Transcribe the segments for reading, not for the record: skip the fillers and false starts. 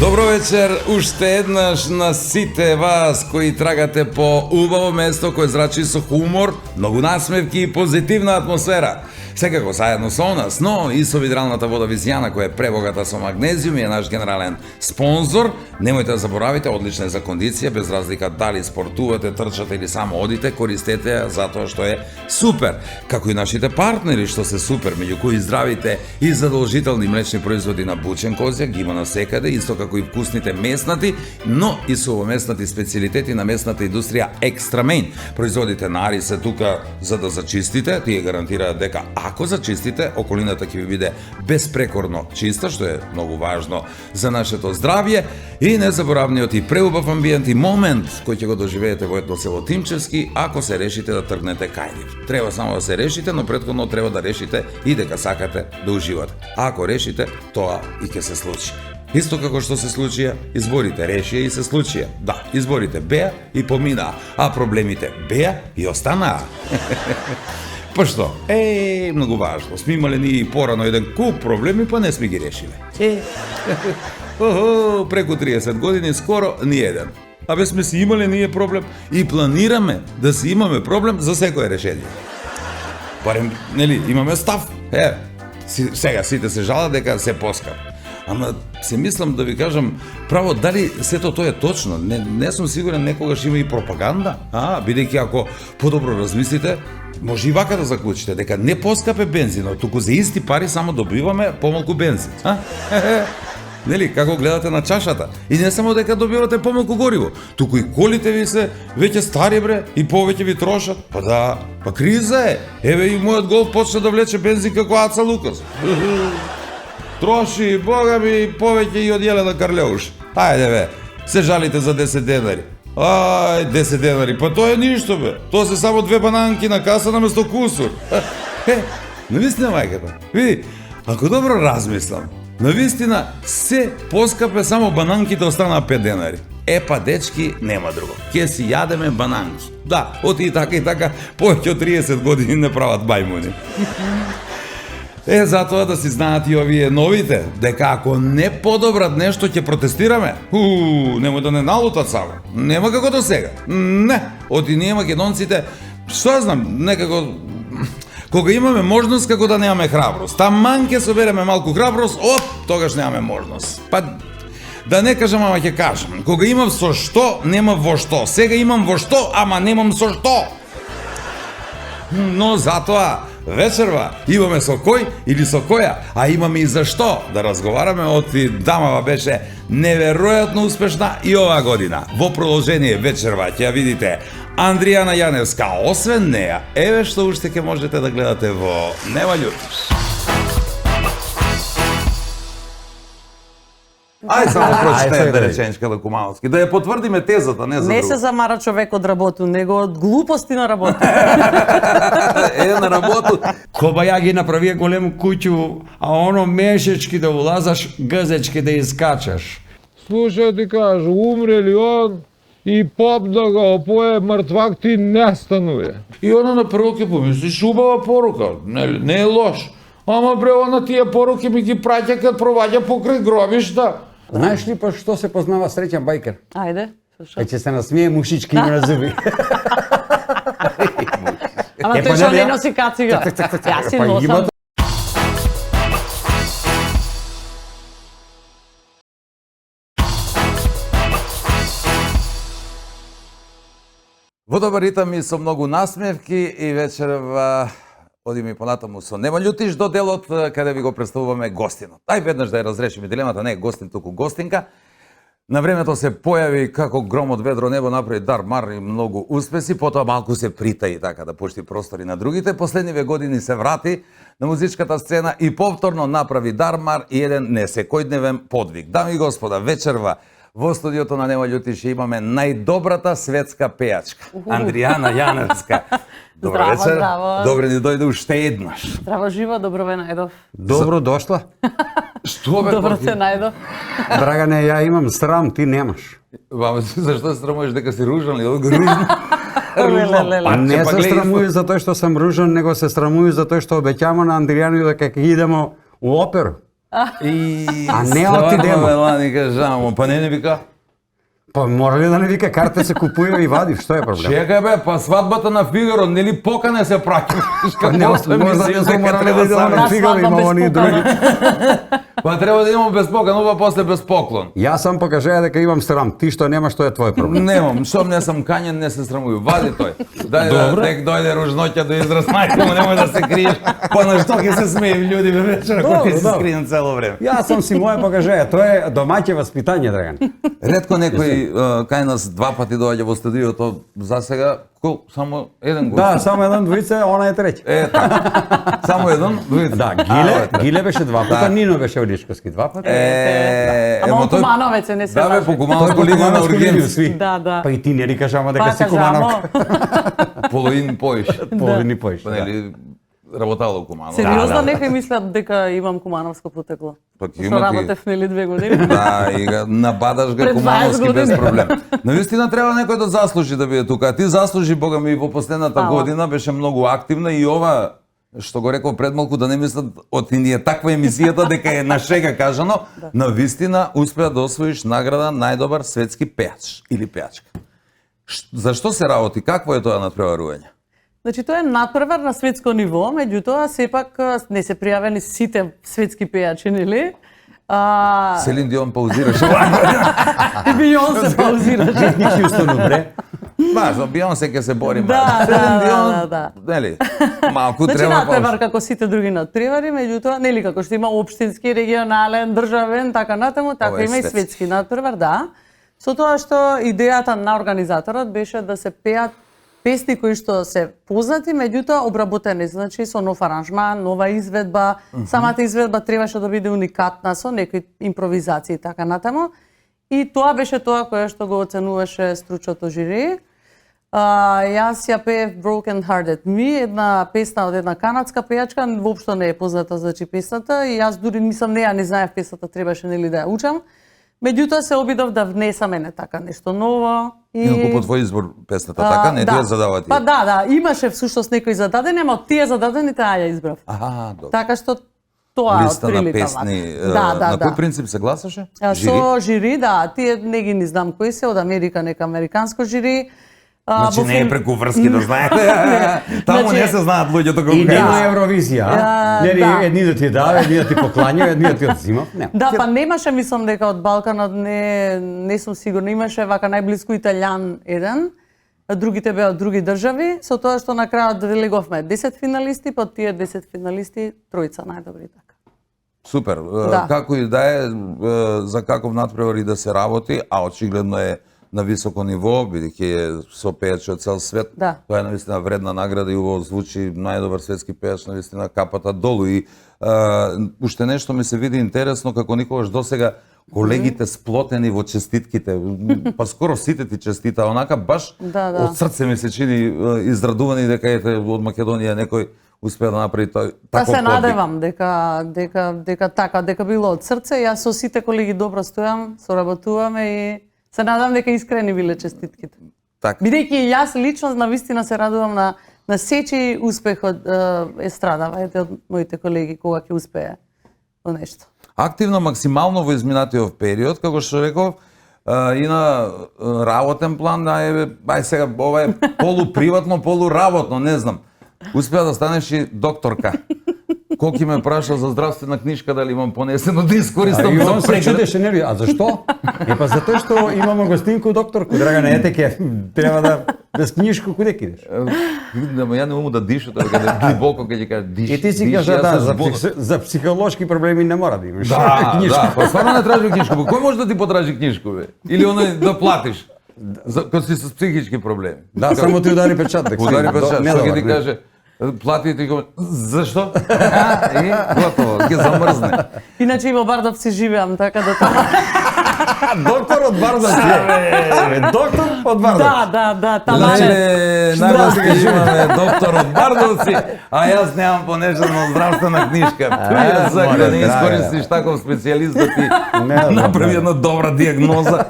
Добро вечер, уште еднаш на сите вас кои трагате по убаво место кое зрачи со хумор, многу насмевки и позитивна атмосфера. Секако заедно со нас, но и со видралната вода Визијана која е пребогата со магнезиум и е наш генерален спонзор. Немојте да заборавите, одлична е за кондиција, без разлика дали спортувате, трчате или само одите, користете ја затоа што е супер. Како и нашите партнери што се супер, меѓу кои здравите и задолжителни млечни производи на бучен козјак ги има насекаде, исто како и вкусните меснати, но и сувоместнати специјалитети на месната индустрија Екстра Мейн. Производите на Ари се тука за да зачистите, тие гарантираат дека ако зачистите, околината ќе ви биде безпрекорно чиста, што е многу важно за нашето здравје, и незаборавниот и преубав амбиент и момент кој ќе го доживеете во едно село Тимчевски, ако се решите да тргнете кај нив. Треба само да се решите, но претходно треба да решите и дека сакате да уживате. А ако решите, тоа и ќе се случи. Исто како што се случија, изборите решија и се случија. Да, изборите беа и поминаа, а проблемите беа и останаа. Па што? Многу важно. Сме имале ние и порано еден куп проблеми, па не сме ги решиле. Преку 30 години скоро ни еден. Абе сме си имале ние проблем и планираме да си имаме проблем за секое решение. Барем, нели, имаме став. Сега сите се жалат дека се поскап. Ама се мислам да ви кажам право дали сето тоа е точно. Не сум сигурен, некогаш има и пропаганда. Бидејќи ако подобро размислите, може и вака да заклучите дека не поскапе бензинот, туку за исти пари само добиваме помалку бензин. Нели, како гледате на чашата. И не само дека добивате помалку гориво, туку и колите ви се веќе стари бре и повеќе ви трошат. Па да, па криза е. Еве и мојот голф почна да влече бензин како Аца Лукас. Троши, бога ми, повеќе и од Јелена Карлеуш. Ајде бе, се жалите за 10 денари. 10 денари, па тоа е ништо бе. Тоа се само 2 бананки на каса наместо кусур. Навистина мајката, види, ако добро размислам, навистина се поскапе, само бананките останаа 5 денари. Па дечки, нема друго. Ке си јадеме бананки. Да, оти и така, повеќе од 30 години не прават мајмуни. Затоа да си знаат и овие новите, дека ако не подобрат нешто ќе протестираме. Немој да не налутат само. Нема како до сега. Не, оти ние македонците, што знам, некако кога имаме можност како да немаме храброст. Таман ќе собереме малку храброст, тогаш немаме можност. Па да не кажам, ама ќе кажам. Кога имам со што, нема во што. Сега имам во што, ама немам со што. Но затоа вечерва имаме со кој или со која, а имаме и за што да разговараме. Оти дамава беше неверојатно успешна и оваа година. Во продолжение вечерва ќе ја видите Андријана Јаневска. Освен неја, еве што уште ќе можете да гледате во Нема љутиш. Ајде само прочитајме да реченичка да Кумановски, да ја потврдиме тезата, не за друго. Не се замара човек од работу, него од глупости на работу. На работу. Кобаја ги направија голем куќу, а оно мешечки да улазаш, гзечки да искачаш. Слушај ти кажу, умре ли он и поп да го опое, мртвак ти не стануе. И она на прво ќе помислиш, убава порука, не е лош. Ама бре, она тие поруки ми ги праќа кад проваѓа покрај гробишта. Знаеш ли па што се познава среќен бајкер? Ајде, слушам. Ќе се насмее мушички има на зуби. Ама тој што не носи кацига. Јас си носам. Во добар ритам и со многу насмевки и вечерва одиме понатаму со Нема љутиш до делот каде ви го представуваме гостинот. Веднаш да ја разрешиме дилемата, не е гостин, туку гостинка. На времето се појави како гром од ведро небо, направи дар мар и многу успеси, потоа малку се притаи така да пушти простори на другите. Последниве години се врати на музичката сцена и повторно направи дар мар и еден несекојдневен подвиг. Дами и господа, вечерва во студиото на Нема љутиш имаме најдобрата светска пејачка, Андријана Јаневска. Добро вечер. Добре ни дојде уште еднаш. Здраво живо, добро ве најдов. Добро дошла. Што бе? Добро те најдов. Драгане, ја имам срам, ти немаш. Зашто се срамуваш дека си ружан или ружан? Не се срамуј за тоа што сум ружан, него се срамуј за тоа што обеќамо на Андријану дека ќе идемо у оперу. А не отидемо. Мелани кажа, па не вика. Па мора ли да не вика, карта се купува и вади, што е проблем? Чекај бе, па свадбата на Фигаро, нели покане се праќа? Не, можда не сме морали да идемо на Фигаро, има они други. Па треба да имам без покан, ова после без поклон. Јас сам покажеја дека имам срам, ти што немаш, што е твој проблем. Немам, шом не сам канен, не се срамуju. Вади тој. Дај да тек дојде ружноќа до израз, мајко му немој да се криеш. Па на што ќе се смеи луѓе бе вечер, ако ти се скриен цело време. Јас сам си моја покажеја, тоа е домаќе васпитање, Драган. Ретко некој кај нас два пати доаѓа во студиото, за сега само еден гост. Да, само еден двојца, она е треќ. Така. Само еден, двојца. Да, Гиле беше два пати, Нино беше Оришковски два пати. Ама он Кумановец е, не се Да бе, лаже. по Кумановско линија на ургенци. Да, да. Па и ти не рикаш ама дека Па си кажа, Кумановка. Половин поиш. Половини поиш. Па нели работало у Куманово. Сериозно некој мислат дека имам кумановско потекло. Па ти Што има ти- работев нели 2 години. Да, и ga набадаш га Пред 20 Кумановски без години. проблем. Навистина треба некој да заслужи да биде тука. А ти заслужи, бога ми, во последната Ала. година беше многу активна и ова што го реков пред малку, да не мислат од ни е таква емисијата дека е на шега кажано, навистина успеа да освоиш награда најдобар светски пејач или пејачка. Зашто се работи? Какво е тоа надпреварување? Значи тоа е надпревар на светско ниво, меѓутоа сепак не се пријавени сите светски пејачи, нели? Селин Дион паузираше. И Бионсе паузираше. Технички устану, бре. Важно, Бионсе ќе се бори. Да, Селин да, Дион, да. нели, малку Значи треба надпревар како сите други надпревари, меѓутоа нели како што има општински, регионален, државен, така натаму, така Ова е има и светски. светски надпревар, да. Со тоа што идејата на организаторот беше да се пеат песни кои што се познати, меѓутоа обработени, значи со нов аранжман, нова изведба. Самата изведба требаше да биде уникатна со некои импровизации и така натаму. И тоа беше тоа кое што го оценуваше стручното жири. Јас ја пеев Broken Hearted Me, една песна од една канадска пејачка, воопшто не е позната значи песната и јас дури мислам не знаев песната, требаше нели да ја учам. Меѓутоа се обидов да внесам така нешто ново и Инаку по твој избор песната, така не ти ја задава ти. Па да, имаше всушност некои зададени, ама од тие зададените ја избрав. Аха, добро. Така што тоа Листа на отприлика песни, да, на кој принцип се гласаше? Со жири, да, тие не ги не знам кои се, од Америка нека американско жири. Значи во не е филм- преку врски, да знаете. Таму Значи- не се знаат луѓето како И кажа. нема Евровизија, а? Нели да. едни да ти дава, едни да ти поклањаат, едни да ти одзимав. Не. Да, па немаше, мислам дека од Балканот не сум сигурна, имаше вака најблиску италијан еден, а другите беа од други држави, со тоа што на крајот леговме 10 финалисти, па од тие 10 финалисти тројца најдобри така. Супер. Да. Како и да е, за каков надпревар и да се работи, а очигледно е на високо ниво, бидејќи е со пејачи од цел свет. Да. Тоа е навистина вредна награда и убаво звучи, најдобар светски пејач, навистина капата долу. И уште нешто ми се види интересно, како никогаш досега колегите сплотени во честитките, па скоро сите ти честита, онака баш Да. од срце ми се чини израдувани дека ете од Македонија некој успеа да направи тој Та таков се подвиг. надевам дека било од срце, јас со сите колеги добро стојам, соработуваме и се надам дека искрени биле честитките. Така. Бидејќи јас лично навистина се радувам на сечи успех од естрадава, ете од моите колеги кога ќе успее во нешто. Активна максимално во изминатиот период, како што реков, и на работен план, ај сега ова е полуприватно, полуработно, не знам. Успеа да станеш и докторка. Колки ме праша за здравствена книжка, дали имам понесено да искористам И за он се преглед. чудеше, нели, а зашто? Па затоа што имаме гостинку докторку, Драгана, ете ке, треба да без книжку куде кидеш? Ја не уму да дишу, тоа каде длабоко кога ќе кажа диш. И ти си диш, кажа јас да, се збунав. за психолошки проблеми не мора да имаш Да, книжка. да, па стварно не тражи книжку. Кој може да ти потражи книжку, бе? Или оној да платиш? Кога си с психички проблеми. Да, само ти удари печаток. Удари печат, Не што ќе добар, ти не. каже, плати и ти го, зашто? И готово, ќе замрзне. Иначе и во Бардов си живеам, така да тоа. Доктор од Бардов си е. Доктор од Бардов. Да, Значи, тамане. најважно имаме доктор од Бардовци, а јас немам понесена здравствена книжка. Ја сакам да не море, искористиш таков специјалист да ти Не, направи да. една добра диагноза.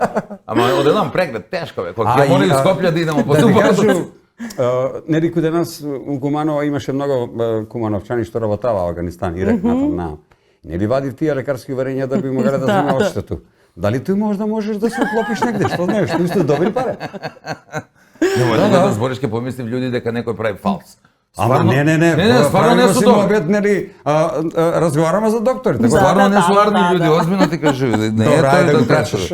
Ама од еден преглед тешко бе, кога ќе и, мора из Скопје да идеме по Да ти Дубовец. кажу, нели каде нас у Куманово имаше многу кумановчани што работава во Афганистан, Ирак, натам. Нели вадив тие лекарски уварења да би могале да земе одштету? Дали тој можеш да се уклопиш негде, што знаеш, тој сте добри пари. Не може да збориш ке помислим луѓе дека некој прави фалс. Ама не, стварно не су добри. обед, нели, разговараме за доктори, така Стварно не су варни да. луѓе, озбилно ти кажу. Не е Добра, тој да го да прашаш,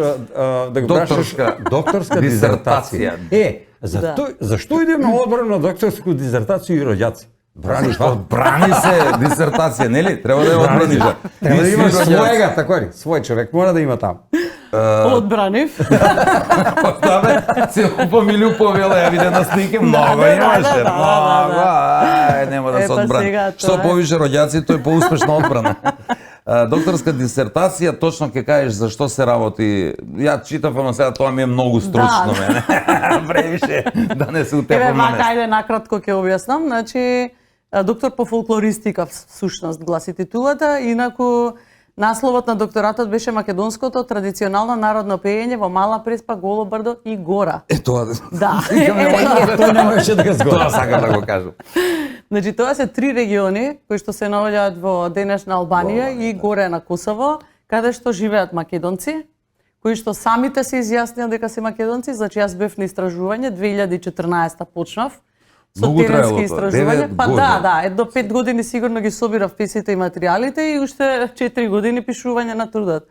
да го прашаш докторска дизертација. Зашто идем на одбрана на докторску дизертација и роѓаци? Брани што? Брани се дисертација, нели? Треба да ја одбраниш. Треба да имаш својега, тако ли? Свој човек мора да има таму. Одбранив. Поставе се помилju повела, ја виде на слики, много имаше, много. Нема да се одбрани. Што повише роѓаци, тој поуспешна одбрана. Докторска дисертација, точно ќе кажеш за што се работи. Ја читав, ама сега тоа ми е многу стручно мене. Превише да не се утепам Еве, на мака, место. ајде накратко ќе објаснам. Значи, доктор по фолклористика всушност гласи титулата, инаку насловот на докторатот беше македонското традиционално народно пеење во Мала Преспа, Голо брдо и Гора. Тоа. Да. Тоа не можеше да го Тоа згодам. сакам да го кажам. Значи, тоа се 3 региони кои што се наоѓаат во денешна Албанија и горе на Косово, каде што живеат македонци, кои што самите се изјаснија дека се македонци. Значи, јас бев на истражување 2014 почнав со Многу теренски траело тоа, истражување. 9 Па години. да, до 5 години сигурно ги собирав песните и материјалите и уште 4 години пишување на трудот.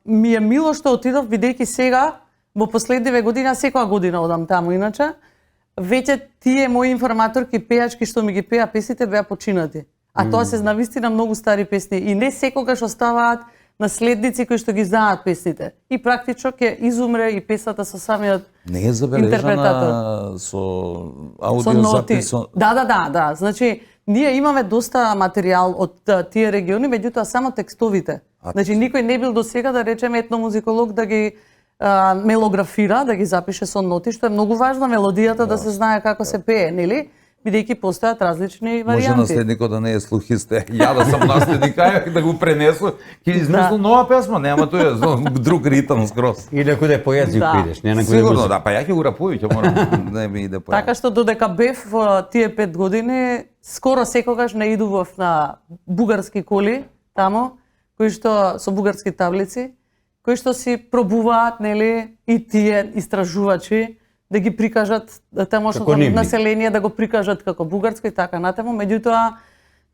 Ми е мило што отидов, бидејќи сега во последниве години, а секоја година одам таму иначе, веќе тие мои информаторки пејачки што ми ги пеа песните беа починати. А тоа се навистина многу стари песни и не секогаш оставаат наследници кои што ги знаат песните. И практично ќе изумре и песната со самиот Не е забележана со со ноти. аудиозапис. Да. Значи, ние имаме доста материјал од тие региони, меѓутоа само текстовите. Значи, никој не бил до сега, да речеме, етномузиколог да ги мелографира, да ги запише со ноти, што е многу важно мелодијата да се знае како се пее, нели? Бидејќи постојат различни Може варијанти. наследникот да не е слухист. Ја да сум наследник, ај да го пренесу, ќе измислам нова песма, нема тоа е друг ритам скроз. И некој по јазик Да. идеш, не некој Сигурно, да, па ја ќе го рапувам, ќе морам да ми иде по. Така што додека бев во тие 5 години, скоро секогаш не идував на бугарски коли таму, кои што со бугарски таблици, кои што си пробуваат, нели, и тие истражувачи да ги прикажат тамошното Како нивни. население, да го прикажат како бугарско и така натаму. Меѓутоа,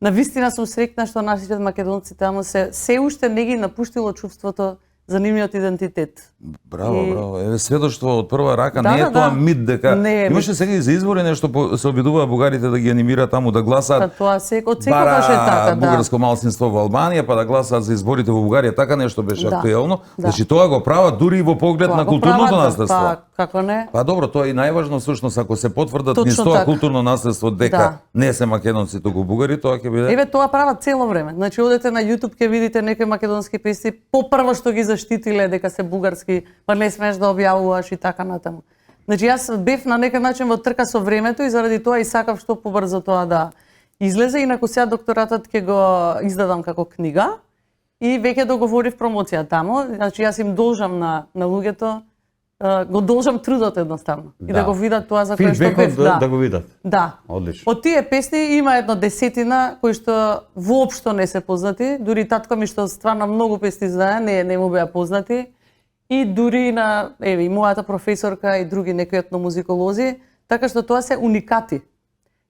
навистина сум среќна што нашите македонци таму се уште не ги напуштило чувството за нивниот идентитет. Браво. Еве сведоштво од прва рака, Да, не е да, тоа да. мит дека Не е имаше сега и за избори нешто се обидуваа бугарите да ги анимираат таму да Па гласаат. тоа од секогаш е така, да. бугарско малцинство во Албанија, па да гласаат за изборите во Бугарија, така нешто беше Да, актуелно. да. Значи тоа го прават дури и во поглед Тоа на го културното прават, наследство. Па, како не? Па добро, тоа е и најважно всушност, ако се потврдат Точно низ тоа така. културно наследство дека Да. не се македонци туку бугари, тоа ќе биде. Еве тоа прават цело време. Значи одете на YouTube ќе видите некои македонски песни, попрво што ги заштитиле дека се бугарски, па не смееш да објавуваш и така натаму. Значи јас бев на некој начин во трка со времето и заради тоа и сакав што побрзо тоа да излезе, инаку сега докторатот ќе го издадам како книга и веќе договорив промоција таму. Значи јас им должам на луѓето, го должам трудот едноставно и да го видат тоа за кое што бев. Фидбекот да го видат. Да. Одлично. Од тие песни има едно 10 кои што воопшто не се познати, дури татко ми што стварно многу песни знае, не му беа познати. И дури на еве и мојата професорка и други некои етномузиколози, така што тоа се уникати.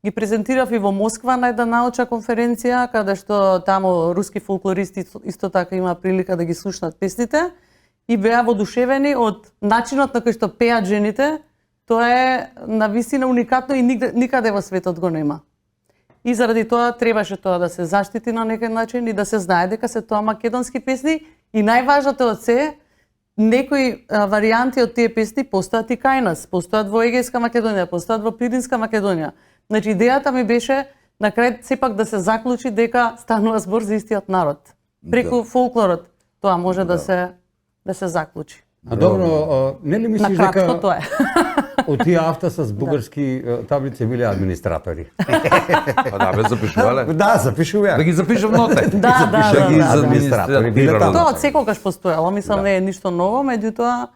Ги презентирав и во Москва на една научна конференција, каде што таму руски фолклористи исто така има прилика да ги слушнат песните и беа воодушевени од начинот на кој што пеат жените. Тоа е навистина уникатно и никаде во светот го нема. И заради тоа требаше тоа да се заштити на некој начин и да се знае дека се тоа македонски песни и најважното од се некои варијанти од тие песни постојат и кај нас, постојат во Егејска Македонија, постојат во Пиринска Македонија. Значи идејата ми беше на крај сепак да се заклучи дека станува збор за истиот народ. Преку фолклорот тоа може да се заклучи. А добро, нели На мислиш кратко дека тоа е. од тие авто с бугарски таблици биле администратори? Па да, бе запишувале. Да, запишуваа. Да ги запишам ноте. Да, ги да. за Администратори биле администратори. таму. Тоа од секогаш постоело, мислам не е ништо ново, меѓутоа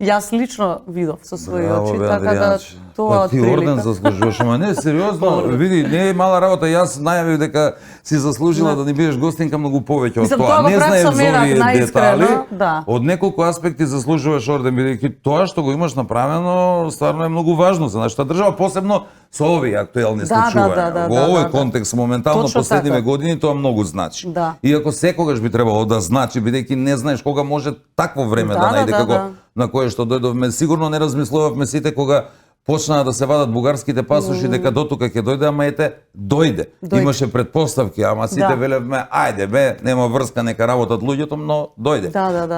Јас лично видов со своји Браво, очи, бе, така да Андријанче. тоа Ти орден заслужуваш, ама не, сериозно, види, не е мала работа, јас најавив дека си заслужила да ни бидеш гостинка многу повеќе од Мислам, тоа. тоа го Не правам знаев со за мерак, овие наискрено, детали, да. од неколку аспекти заслужуваш орден, бидејќи тоа што го имаш направено стварно е многу важно за нашата држава, посебно со овие актуелни случувања. Во овој контекст моментално Точно последниве така. години тоа многу значи. Да. Иако секогаш би требало да значи, бидејќи не знаеш кога може такво време да најде како на кое што дојдовме. Сигурно не размислувавме сите кога почнаа да се вадат бугарските пасоши дека дотука ќе дојде, ама ете, дојде. Имаше предпоставки, ама сите велевме, ајде бе, нема врска, нека работат луѓето, но дојде.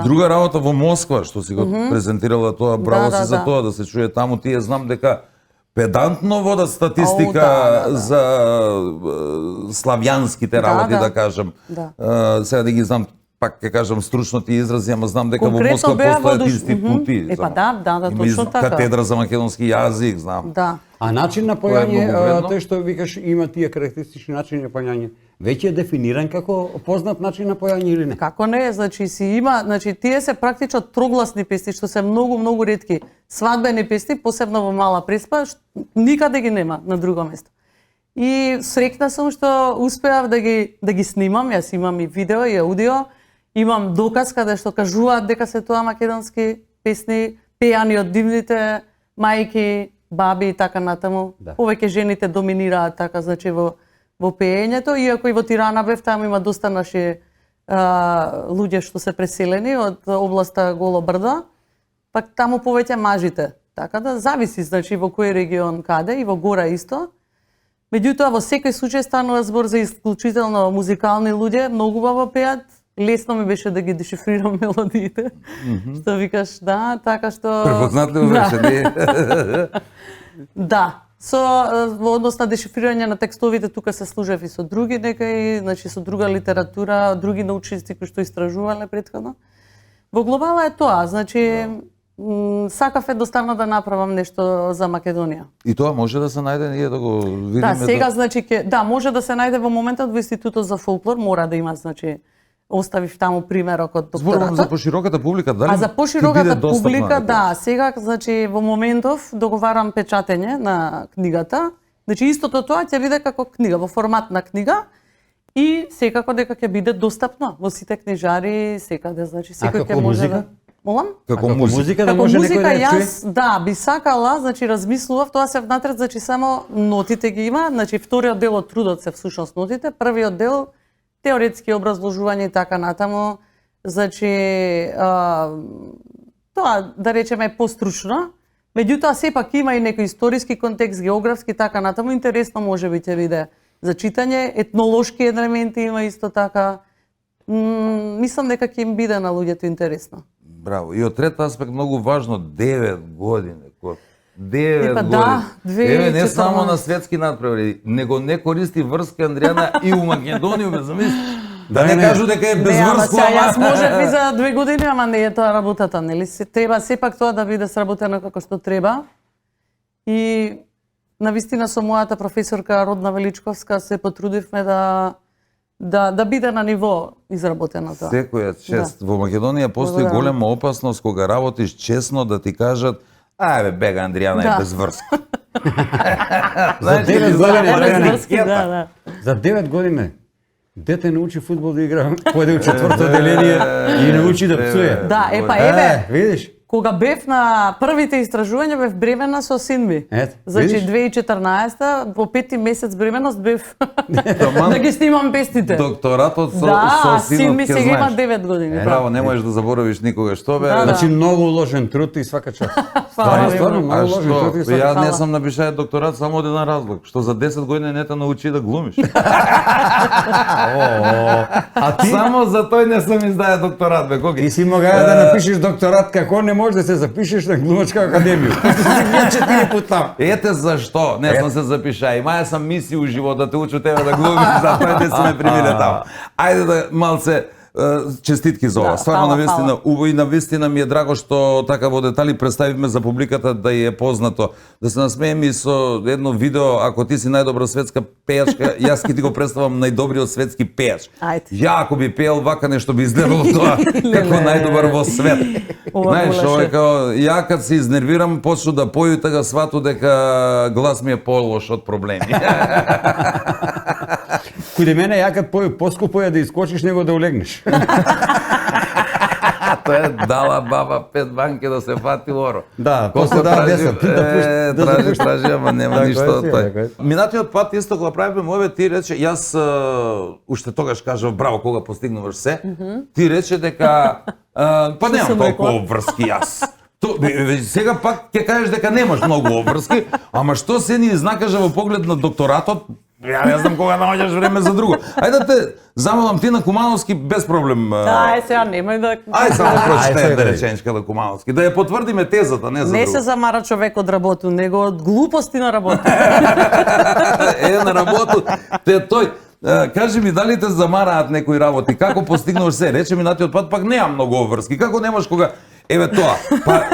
Друга работа во Москва, што си го презентирала тоа, браво си за тоа да се чуе таму, тие знам дека педантно водат статистика за славјанските работи, да кажам. Сега да ги знам, пак ќе кажам стручно тие изрази, ама знам дека во Москва постојат институти. Епа да, точно така. Катедра за македонски јазик, знам. Да. А начин на појање, тој што викаш има тие карактеристични начини на појање, веќе е дефиниран како познат начин на појање или не? Како не, значи си има, значи тие се практично трогласни песни што се многу ретки. Свадбени песни, посебно во Мала Преспа, никаде ги нема на друго место. И среќна сум што успеав да ги снимам, јас имам и видео и аудио, имам доказ каде што кажуваат дека се тоа македонски песни, пеани од дивните мајки, баби и така натаму. Повеќе жените доминираат така, значи во пеењето, иако и во Тирана бев, таму има доста наши луѓе што се преселени од областа Голо брдо, пак таму повеќе мажите. Така да зависи, значи во кој регион каде и во Гора исто. Меѓутоа во секој случај станува збор за исклучително музикални луѓе, многу убаво пеат. Лесно ми беше да ги дешифрирам мелодиите. Што викаш, да, така што Препознатливо беше, не? Да. Во однос на дешифрирање на текстовите, тука се служев и со други некаи, значи со друга литература, други научници кои што истражувале претходно. Во глобала е тоа, значи сакав едноставно да направам нешто за Македонија. И тоа може да се најде, ние да го видиме. Да, сега значи може да се најде во моментот во Институтот за фолклор, мора да има, значи оставив таму примерок од докторатот. Зборувам за пошироката публика, дали? А за пошироката публика, да, сега значи во моментов договарам печатење на книгата. Значи истото тоа ќе биде како книга, во формат на книга и секако дека ќе биде достапно во сите книжари, секаде, значи секој ќе може да. Молам? Како музика да може некој да ја чуе? Јас, да, би сакала, значи размислував, тоа се внатре, значи само нотите ги има, значи вториот дел од трудот се всушност нотите, првиот дел теоретски образложување и така натаму, значи тоа да речеме е постручно, меѓутоа сепак има и некој историски контекст, географски така натаму, интересно можеби ќе биде за читање, етнолошки елементи има исто така. Мислам дека ќе им биде на луѓето интересно. Браво. И од трет аспект многу важно, 9 години. 9 години. Да, 2014. Еве не само на светски надпревари, него не користи врска Андријана и у Македонија, ме замисли. Да не кажу дека е безврско, Јас можев и за 2 години, ама не е тоа работата, нели? Треба сепак тоа да биде сработено како што треба. И навистина со мојата професорка Родна Величковска се потрудивме да биде на ниво изработено тоа. Секоја чест. Во Македонија постои голема опасност кога работиш честно да ти кажат ајде бега Андријана е безврска. За 9 години, да. За 9 години дете научи фудбал да игра, појде у четврто одделение и научи да пцуе. Да, еве. Видиш? Кога бев на првите истражувања, бев бремена со син ми. Значи 2014-та, во 5-ти месец бременост бев да ги снимам песните. Докторатот со синот, син ми сега има 9 години. Браво, не можеш да заборавиш никога што бе. Значи многу уложен труд и свака час. Стварно многу уложен труд и свака час. Ја не сум напишај докторат само од еден разлог, што за 10 години не те научи да глумиш. А ти само за тој не сум издаја докторат бе, коги. Ти си могла да напишеш докторат како не можеш да се запишеш на глумачка академија. Ти 4 пат там. Ете зашто не сум се запишај. Имаја сам мисија у живот да те учу тебе да глумиш, затоа не сме примиле таму. Ајде да малце Честитки за ова. Да, Стварно фала, навистина убаво и навистина ми е драго што така во детали представивме за публиката да ја е познато. Да се насмееме и со едно видео, ако ти си најдобра светска пејачка, јас ќе ти го представам најдобриот светски пејач. Ајде. Ја ако би пеел вака нешто би изгледало тоа како најдобар во свет. Знаеш, ова е као ја кад се изнервирам почну да поју така свату дека глас ми е полош од проблеми. Куде мене ја кад поју поскупо е да искочиш него да улегнеш. Тоа е дала баба 5 банки да се фати оро. Да, Колку после дава тражи, 10. Да тражи, ама нема Така е ништо си, од тој. така е. Минатиот пат исто кога правиме мове, ти рече, јас уште тогаш кажав браво кога постигнуваш се. Ти рече дека па немам сум толку рекла? обврски јас. Сега пак ќе кажеш дека немаш многу обврски, ама што се ни изнакажа во поглед на докторатот, ја не знам кога наоѓаш време за друго. Ајде да те замолам ти на Кумановски без проблем. Ај, сега немај да... Ај само Ај, прочитај сега да да реченичка на Кумановски, да ја потврдиме тезата, не за Не друго. се замара човек од работу, него од глупости на работу. На работу, те тој. Кажи ми дали те замараат некои работи, како постигнуваш се? Рече минатиот пат пак немам многу обврски. Како немаш кога еве тоа,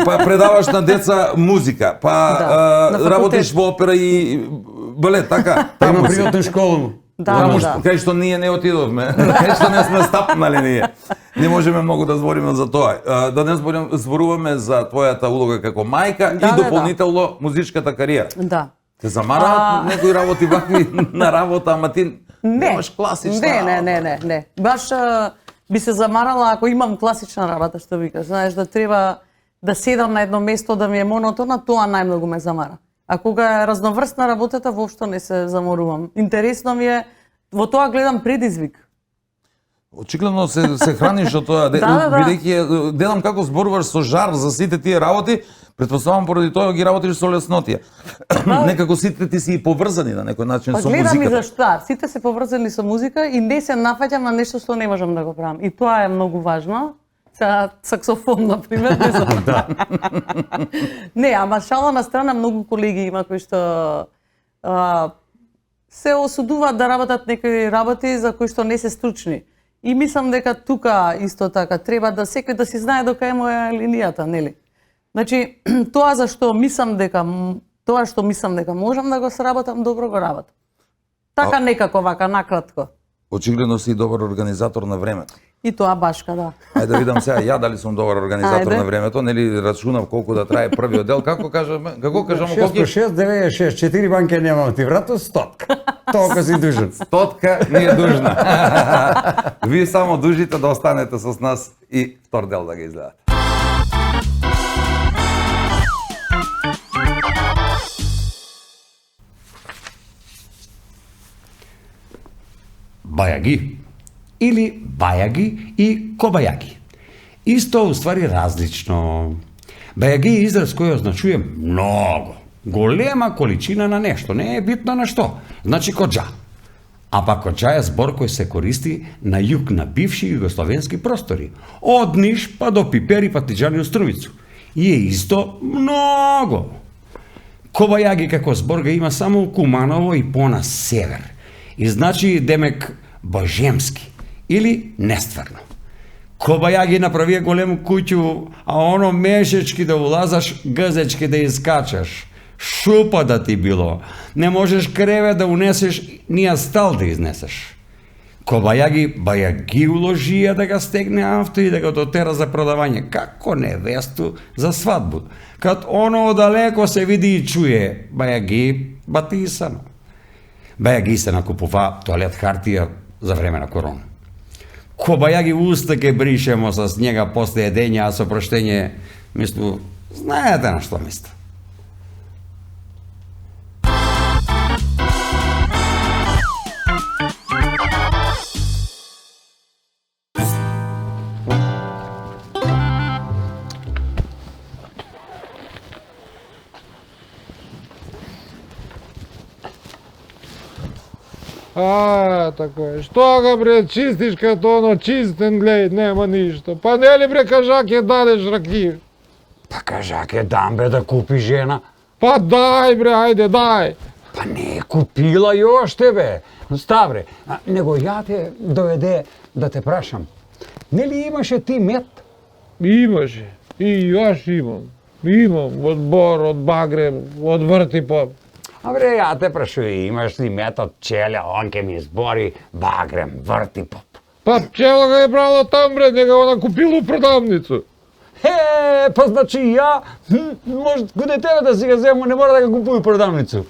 па предаваш на деца музика, па Да, на факултет. работиш во опера и балет, така, Има таму си. пријатна школа. Да, да. Кај што ние не отидовме, кај што не сме стапнали ние. Не можеме многу да збориме за тоа. Да не зборуваме за твојата улога како мајка Да, и да, дополнително музичката кариера. Да. Те замараат некои работи вакви на работа, ама ти немаш класична работа. Не. Баш би се замарала ако имам класична работа, што викаш. Знаеш, да треба да седам на едно место, да ми е монотона, тоа најмногу ме замара. А кога е разноврстна работата, воопшто не се заморувам. Интересно ми е, во тоа гледам предизвик. Очигледно се храниш од тоа, Да. бидејќи гледам како зборуваш со жар за сите тие работи, претпоставам поради тоа ги работиш со леснотија. Некако сите ти си и поврзани на некој начин Па со гледам и музиката. зашто. Сите се поврзани со музика и не се нафаќам на нешто што не можам да го правам. И тоа е многу важно. Сега саксофон, например, не знам. Не, ама шала на страна, многу колеги има кои што се осудуваат да работат некои работи за кои што не се стручни. И мислам дека тука исто така треба да секој да си знае до кај му е линијата, нели? Значи, тоа што мислам дека можам да го сработам, добро го работам. Така некако вака накратко. Очигледно си добар организатор на времето. И тоа башка, да. Ајде да видам сега ја дали сум добар организатор Ајде. на времето, нели рачунав колку да трае првиот дел, како кажаме 6 колку по 6, 96, 4 банки немам, ти врато 100. Толка си дужен. стотка ни е дужна. Вие само дужите да останете со нас и втор дел да ги изгледате. Бајаги или бајаги и кобајаги. Исто уствари различно. Бајаги е израз кој означува многу, голема количина на нешто, не е битно на што. Значи коџа. А па коџа е збор кој се користи на југ на бивши југословенски простори, од Ниш па до Пипер и Патиџани Острувицу. И е исто многу. Кобајаги како збор га има само у Куманово и пона север. И значи демек божемски или нестварно. Кобајаги направија голем куќу, а оно мешечки да улазаш, гзечки да искачаш. Шупа да ти било. Не можеш креве да унесеш, ни стал да изнесеш. Кобајаги бајаги уложија да га стегне авто и да го дотера за продавање, како невесту за свадбу. Кад оно одалеко се види и чуе, бајаги батисано. Бајаги се накупува тоалет хартија за време на корона. Кобајаги уста ке бришемо со снега после едење, а со проштење, мислу, знаете на што мислу. Тако е. Што га бре, чистиш като оно чистен, глеј, нема ништо. Па нели бре кажак ја дадеш ракија? Па кажак е дам бе да купи жена. Па дај бре, ајде, дај. Па не е купила јоште бе. Ставре, него ја те доведе да те прашам. Нели имаше ти мед? Имаше. И још имам. Имам од бор, од багрем, од вртипоп. А бре, ја те прашуј, имаш ли мед од пчелја, он ке ми избори багрем, вртипоп. Па пчела ga je брала там, бре, нега она купила у продавницу. Па значи ја, може каде тебе да си го зему, не мора да го купуј у продавницу.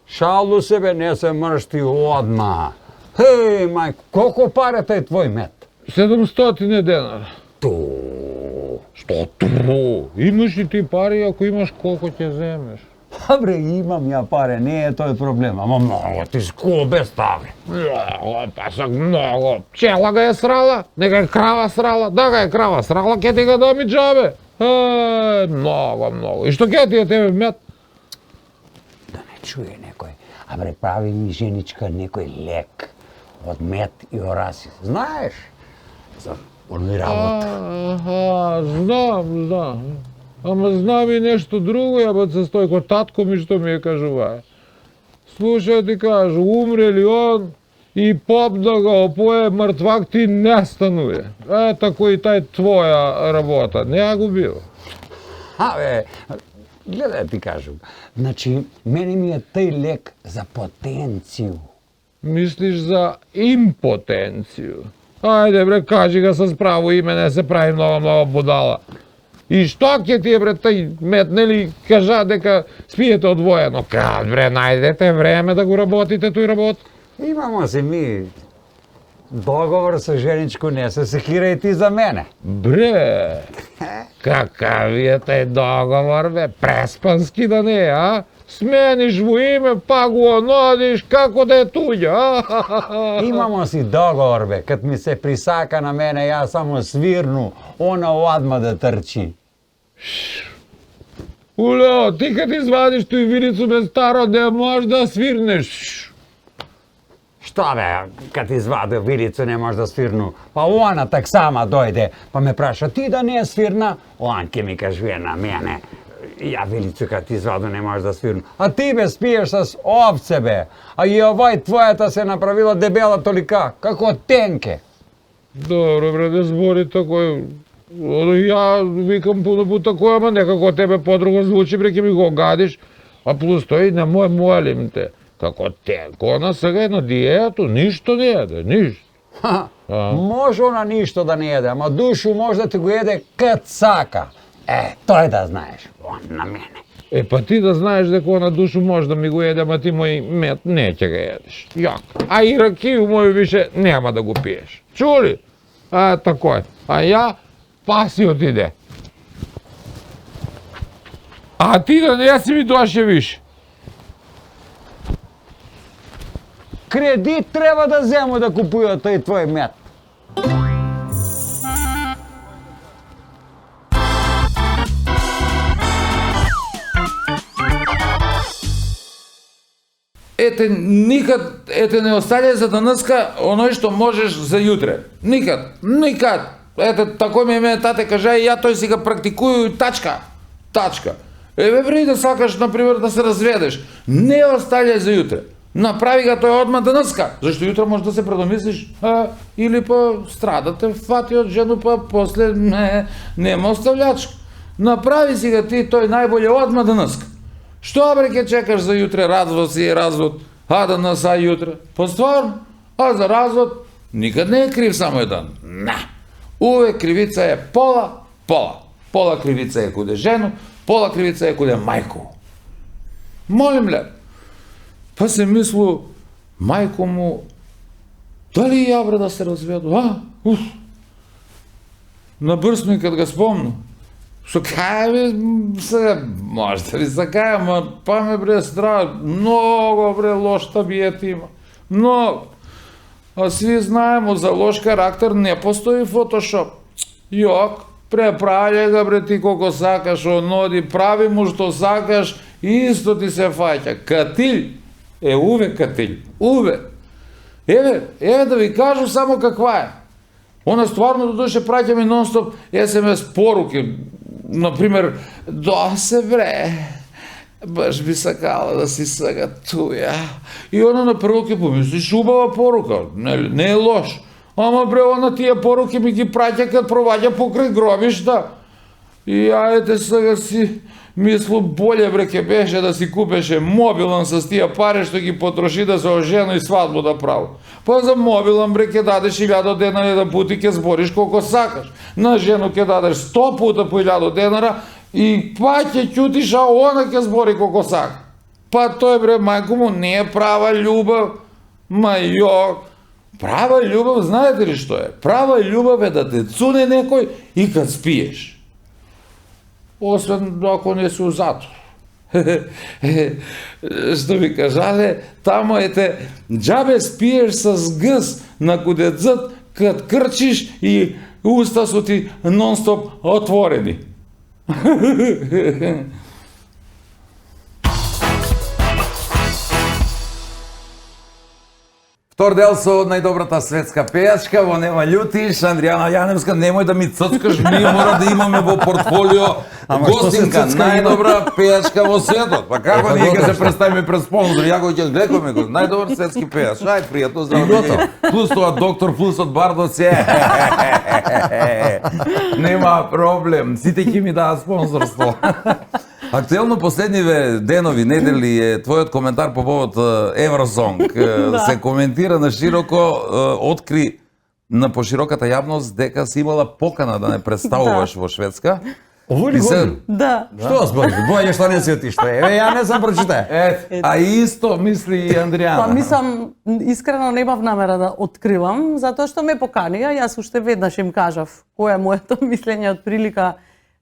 Шалу себе, не се мршти одма. Мајко, колко паре тај твој мед? 700 денара. Ту. Што ту? Имаш ли ти пари, ако имаш колко ќе земеш? Па бре, имам ја паре, не е тој проблем, ама много ти скубе стави. Много, па сак много. Пчела ga je srala, neka je krava srala, da ga je krava srala, ke ti ga dam i džabe. Много, много. И што ке ти е тебе мед? Да не чуе некој. А бре, прави ми женичка некој лек од мед и орасис. Знаеш? За оној работа. Знам. Ама знам и нешто друго, јабаце Стојко, татко ми што ми ја кажува. Слушај ти кажу, умре ли он и поп да го опое, мртвак ти не стануе. Тако и тај твоја работа, не ја го била. Абе, гледај ти кажам. Значи, мене ми е тај лек за потенцију. Мислиш за импотенцију? Ајде бре, кажи ga со справо име, не се прави много будала. И што ќе ти е бре тај мед, нели кажа дека спиете одвоено? Кад бре, најдете време да го работите тој работ? Имамо се ми договор со женичко, не се секирај ти за мене. Бре, какав е тај договор бе, преспански да не е, а? Смениш во име, па го онодиш, како да е туѓа. Имамо си договор бе, кад ми се присака на мене, ја само свирну, она одма да трчи. Улео, ти кад извадиш тој вилицу бе старо, не можеш да свирнеш. Што бе, кад извадил вилицу не може да свирну? Па она так сама дојде, па ме праша, ти да не свирна? Он ке ми кажуе на мене. Ја вилицу кад изваду не може да свирну. А ти бе спиеш с овце бе, а и овај твојата се направила дебела толика, како тенке. Добро бре, да збори тако. Ја викам пуно пута кој, ама некако тебе подруго звучи, бре, ке ми го гадиш. А плюс тој, немој молим те. Како тенко, она сега е на диету, ништо не еде, ништо. Може она ништо да не еде, ама душу може да ти го еде кад сака. Тој да знаеш, он на мене. Па ти да знаеш дека она душу може да ми го еде, ама ти мој мед не ќе ga едеш. Јак. А и ракiju моју више нема да го пиеш. Чули? Тако е. А ја паси отиде. А ти да не си ми доше више. Кредит треба да зему да купујат тој твој мед. Никад не оставljaj за денеска оној што можеш за јутре. Никад. Тако ми мене тате кажа и ја тој си ga практикуju и тачка. Бре, да сакаш, например, да се разведеш, не оставljaj за јутре. Направи ga тој одма денеска, зашто јутре може да се предомислиш, или па страдате, фати од жену, па после нема остављачка. Направи си ga ти тој најболje одма денеска. Што бре ќе чекаш за јутре, развод си е развод, денес, јутре. Па стварно, за развод никад не е крив само еден. Увек кривица е пола. Пола кривица е куде жену, пола кривица е куде мајко. Молим ле. Па се мислу, мајко му, дали ја бре да се разведу? Набрсно и кад ga спомну. Што кај бе, сега, може да ви закаја, ма па ме бре страх, много бре лош табиет има, много. А сви знаемо, за лош карактер не постои фотошоп. Јок, преправљај ga бре ти колко сакаш, оноди, прави му што сакаш, исто ти се фаќа. Катилј е увек катилј, увек. Еве да ви кажу само каква е. Она стварно до душе праќа ми нон-стоп SMS поруки. Например, се бре, баш би сакала да си сега туја. И она на прво ќе помислиш убава порука, не е лош. Ама бре, она тие поруки ми ги праќа кад проваѓа покрај гробишта. И ајде сега си мислу боле бре ке беше да си купеше мобилан с тие пари што ги потроши да се ожено и свадбу да прави. Па за мобилан бре ке дадеш 1000 денари да пути ке збориш колку сакаш. На жену ке дадеш 100 пута по 1000 денара и па ќе ќутиш, а она ке збори колку сака. Па тој бре мајко му не е права љубов. Ма јо, права љубов, знаете ли што е? Права љубов е да те цуне некој и кад спиеш. Освен ако не си у затвор. Што ви кажале, тамо ете, џабе спиеш с гъс на кудецът, кад крчиш и уста су ти нон-стоп отворени. Втор дел со најдобрата светска пејачка, во нема љутиш, Андријана Јаневска, немој да ми ццкаш, ми мора да имаме во портфолио гостинка, најдобра пејачка во светот. Па како ние ќе се представиме пред спонзор, ја го ќе гледаме го, најдобар светски пејач, ај пријатно здраве. Плюс тоа доктор Плюс од Бардос е. Нема проблем, сите ќе ми дадат спонзорство. Актуелно последниве денови, недели е твојот коментар по повод Евросонг. Се коментира на широко, откри на пошироката јавност дека си имала покана да не представуваш во Шведска. Ово ли годин? Да. Што збори? Боје што не си отишла. Еве, ја не сам прочита. А исто мисли и Андријана. Па мислам, искрено немав намера да откривам, затоа што ме поканија, јас уште веднаш им кажав кое е моето мислење од прилика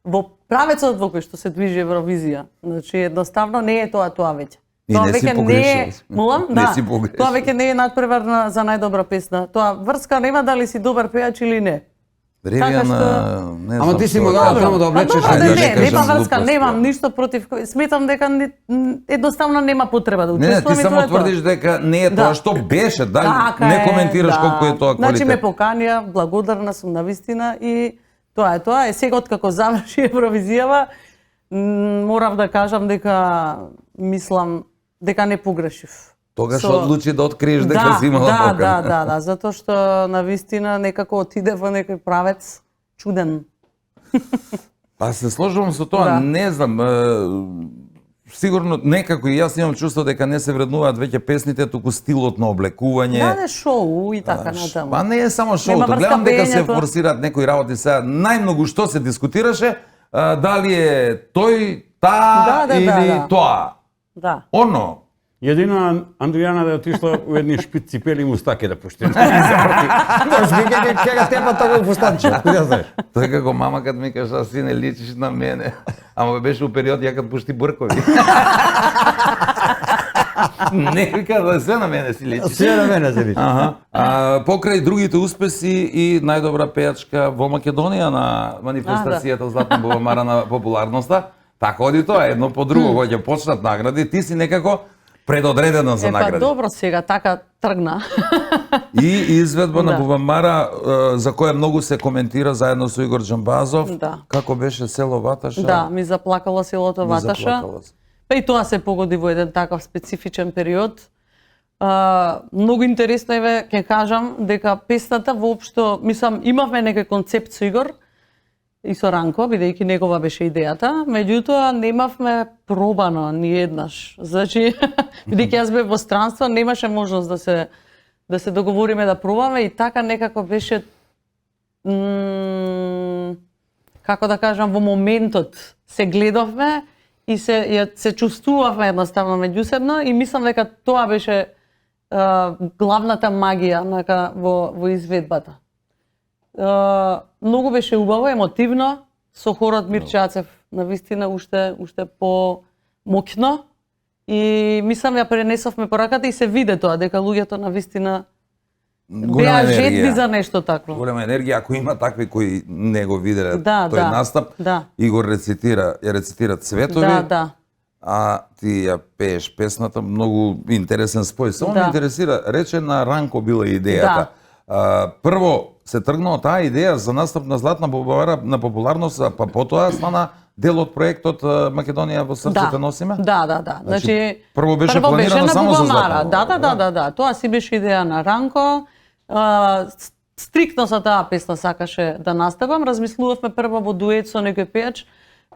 во правецот во кој што се движи Евровизија. Значи едноставно не е тоа веќе. И Тоа не си веќе не е, погрешил. молам, Не да. си погрешил. Тоа веќе не е надпреварна за најдобра песна. Тоа врска нема дали си добар пејач или не. Ревија Така на... што- не Ама знам ти си што. могла таму да Па облечеш. добро, ајде да да не, кажам нема врска, глупости. немам ништо против. Сметам дека едноставно нема потреба да Не, учествувам. ти и само тоа е тоа. тврдиш дека не е Да. тоа што беше, да Така не е, коментираш да. колку е тоа Значи ме квалитет. поканија, благодарна сум навистина и тоа е тоа. Сега откако заврши Евровизијава, морав да кажам дека мислам дека не погрешив. Тогаш Со- одлучи да откриеш дека си имала да, покана. да, затоа што навистина некако отиде во некој правец чуден. Па се сложувам со тоа, Да. не знам, сигурно некако и јас имам чувство дека не се вреднуваат веќе песните, туку стилот на облекување. Да, не шоу и така натаму. Па не е само Нема шоуто, врска гледам дека се пеењето. форсираат некои работи сега. Најмногу што се дискутираше, дали е тој, таа Да, или да. тоа. Да. Оно. Едина Андријана да е отишла у едни шпит ципели и мустаки да пушти. Тоа шпике ќе га тепа тоа фустанче. Куди да знаеш? Тој како мама кад ми кажа, сине, личиш на мене. Ама беше у период ја кад пушти бркови. Не, вика, да се на мене си личиш. Се на мене се личи. Покрај другите успеси и најдобра пејачка во Македонија на манифестацијата Златна бубамара на популарноста, така оди тоа, едно по друго, кога ќе почнат награди, ти си некако предодредена за Па награди. добро сега така тргна. И изведба на Да. Бубамара, за која многу се коментира заедно со Игор Џамбазов, Да. како беше село Ваташа. Да, ми заплакала селото ми Ваташа. заплакала се. Па и тоа се погоди во еден такав специфичен период. Многу интересно е, ќе кажам, дека песната воопшто, мислам, имавме некој концепт со Игор и со Ранко, бидејќи негова беше идејата, меѓутоа немавме пробано ни еднаш. Значи, бидејќи јас бев во странство, немаше можност да се договориме да пробаме и така некако беше како да кажам, во моментот се гледавме и се чувствувавме едноставно меѓусебно и мислам дека тоа беше главната магија во изведбата. Многу беше убаво, емотивно, со хорот Мирче Ацев навистина уште по моќно и мислам ја пренесовме пораката и се виде тоа дека луѓето навистина Голема беа жетви енергија. за нешто такво. Голема енергија, ако има такви кои не го виделе Да, тој да, настап, да. и го рецитира цветови, Да. а ти ја пееш песната, многу интересен спој. Само Да. ме интересира, рече на Ранко била идејата. Прво се тргнала таа идеја за настап на Златна бубамара на популарност, па потоа стана дел од проектот Македонија во срцето носиме? Да. Значи, прво беше планирано на само за Бубамара. Златна Да. Тоа си беше идеја на Ранко. стриктно со таа песна сакаше да настапам. Размислувавме прво во дует со некој пејач,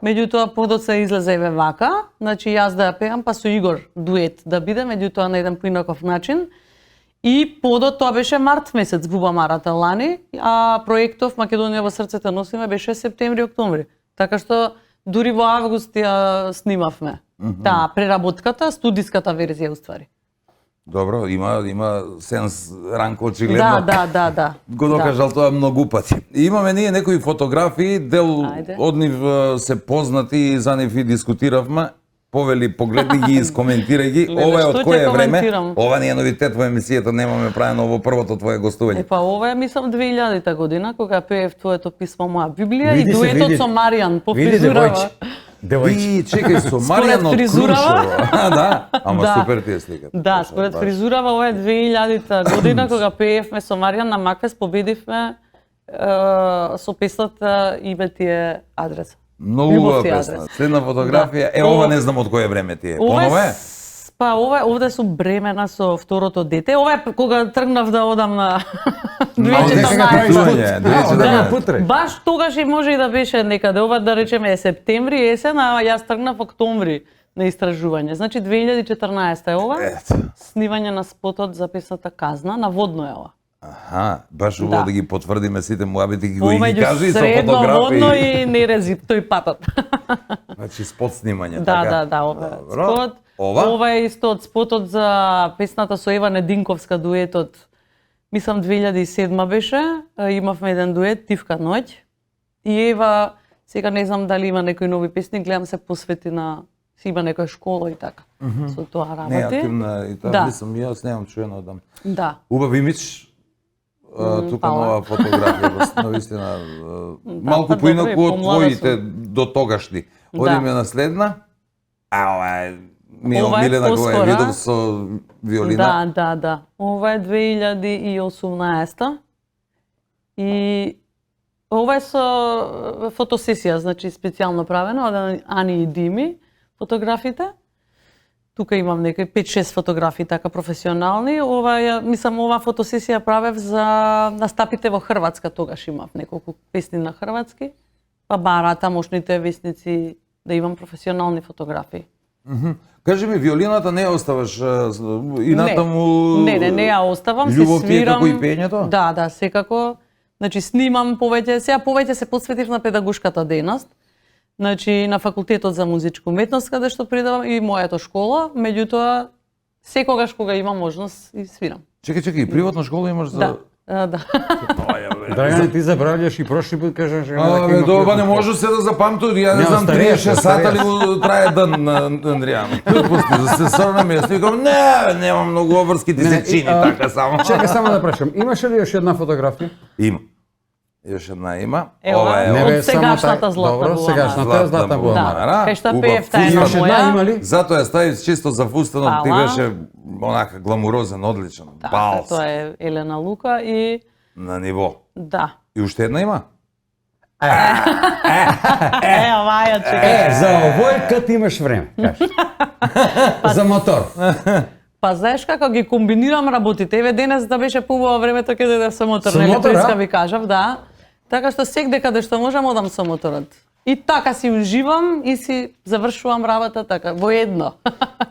меѓутоа подоцна излезе еве вака, значи јас да ја пеам, па со Игор дует да биде, меѓутоа на еден поинаков начин. И подот тоа беше март месец Бубамарата лани, а проектов Македонија во срцете носиме беше септември-октомври. Така што дури во август ја снимавме. Таа преработката, студиската верзија уствари. Добро, има сенс Ранко очигледно. Да. Го докажал тоа многу пати. Имаме ние некои фотографии, дел Ајде. од нив се познати и за нив и дискутиравме. Повели, погледни ги, искоментирај ги. Леле, Ова е што од ќе кое време? коментирам? Ова не е новитет во емисијата, немаме правено во првото твое гостување. Па ова е мислам 2000-та година кога пеев твоето писмо моја Библија Види и се, дуетот види. со Маријан по Види, фризурава. девојче. Девојче. И чекај со Маријан од фризурава? Крушево. Да, ама Да. супер ти е сликата. Да, според фризурава ова е 2000-та година кога пеевме со Маријан на Маквес, победивме со песната Име ти е адреса. Многу Љубов убава ти е песна. адрес. Следна фотографија. Е, ова не знам од кое време ти е. Понова е? Па ова овде сум бремена со второто дете. Ова е кога тргнав да одам на дека го правиш 2014. пут. Да. Путре. Баш тогаш и може и да беше некаде. Ова да речеме е септември, есен, а јас тргнав октомври на истражување. Значи 2014 е ова. Ето. Снимање на спотот за песната Казна, наводно е ова. Аха, баш убаво Да. да ги потврдиме сите муабити ги го и ги Помеѓу кажи со средно, водно фотографии. и нерезив тој патот. Значи спот снимање, Да, така? да, ова е Добро. спот. Ова? Ова е исто од спотот за песната со Ева Нединковска, дуетот. Мислам 2007 беше, имавме еден дует, Тивка ноќ. И Ева, сега не знам дали има некои нови песни, гледам се посвети на си има некоја школа и така. Со тоа работи. Не, активна и таа Да. мислам, јас немам чуено одам. Да. Убав имидж, тука Пала. нова фотографија, навистина, малку па поинаку добро, и од помлада твоите до тогашни. Одиме на следна. А, ова е Ова е Милена која поскора. видов со виолина. Да. Ова е 2018 и ова е со фотосесија, значи специјално правено од Ани и Дими фотографите. Тука имам некои 5-6 фотографии така професионални. Ова ја мислам ова фотосесија правев за настапите во Хрватска, тогаш имав неколку песни на хрватски. Па бара тамошните весници да имам професионални фотографии. Кажи ми, виолината не ја оставаш и натаму... Не ја оставам, се Љубов ти е свирам. како и пењето? Да, секако. Значи снимам повеќе, сега повеќе се посветив на педагошката дејност. Значи на факултетот за музичка уметност каде што предавам и мојата школа, меѓутоа секогаш кога имам можност и свирам. Чекај, и приватна школа имаш за... Да. Да. Драгане, ти забравljаш и прошли пут кажеш Абе, тоа не може се да запамту, ја не Не, знам остарееш, 36 сата ли го трае ден на Андријан. Пусти, да се срнам, јас викам, не, немам многу обврски, ти се чини така само. Чекај само да прашам, имаше ли još една фотографија? Има. Још една има. Ева, Ова е Не од бе, само сегашната тај- Златна добро, Буламара. сегашната Златна Буламара. Да, кај што убав пеев тај фустан. Имаш една, моја. има ли? Затоа ја ставив чисто за фустанот, ти Фала. беше онака гламурозен, одличен, Така, балс, тоа е Елена Лука и на ниво. да. И уште една има? Ова ја чекај. За овој кад имаш време, кажи. За мотор. Па знаеш како ги комбинирам работите. Еве денес да беше поубаво времето ќе дојдев со мотор, Со нели мотор, преска а? ви кажав, да. Така што секде каде што можам одам со моторот. И така си уживам и си завршувам работа така во едно.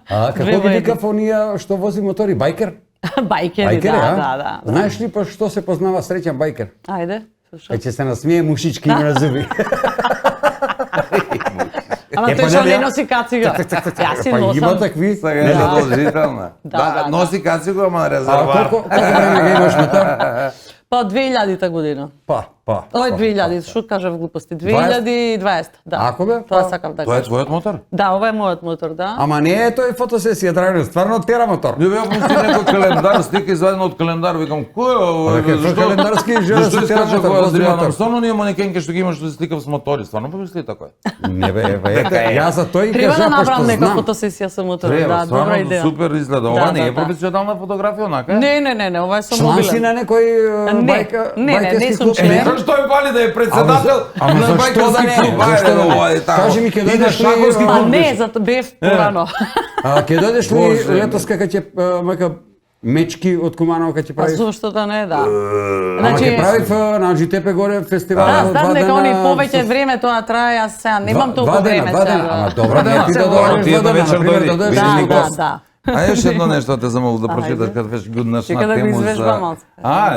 А Две како во ги едно. викав онија што вози мотори, байкер? Бајкери, Байкер, да. Знаеш ли па што се познава среќан байкер? Ајде, слушам. Ќе се насмие мушички има на зуби. Ама Е, па тој што нели, не а? носи кацига. Јас си Па има носам. такви. Сега е задолжителна. Да, носи кацигу, ама на А резервар. колку време го имаш мотор? Па од 2000-та година. Па. Ој 2000, што кажав глупости, 2020, да. Ако бе, Тоа па, сакав да Тоа е кажам. твојот мотор? Да, ова е мојот мотор, да. Ама не е тој фотосесија, Драгане, стварно тера мотор. Не беа пусти некој календар, стика изваден од календар, викам, кој е ова? Абе, каков календарски жена Зашто се тера искача мотор, кој вози Адријан? мотор? Стварно ние манекенке што ги имаш што се сликав с мотори, стварно помисли така е. Не бе, ето, јас за тој Треба да кажа направам пошто нека знам. фотосесија со мотор, Треба, да, добра стварно идеја. супер изгледа. Да, Ова не да, е да. професионална фотографија, онака е? Не, ова е со Члан си на мобилен. некој Не, бајка, не, не бајкерски сум клуб? член. Е, зашто е пали да е председател Ама на зашто да бајкерски не? клуб? Зашто да не? Ова е тако. Кажи ми, ќе И на дојдеш ли, шаховски а, Па клуб не, беше. зато бев порано. А ќе дојдеш ли Боже. летос кога ќе мака мечки од Кумановка ќе Па правиш? зошто да не, да. Ама ќе правив на Джитепе горе фестивал. Да, знам дека они повеќе време тоа трае, аз сега немам толку време сега. Ама добро, да ти да Ти дојдеш една вечер дојди. да Видиш ли Да, гост? да. А еш едно нешто те замолу да прочиташ Ајде. кога веш гуднаш Чека на да го тему извежбам за... малце.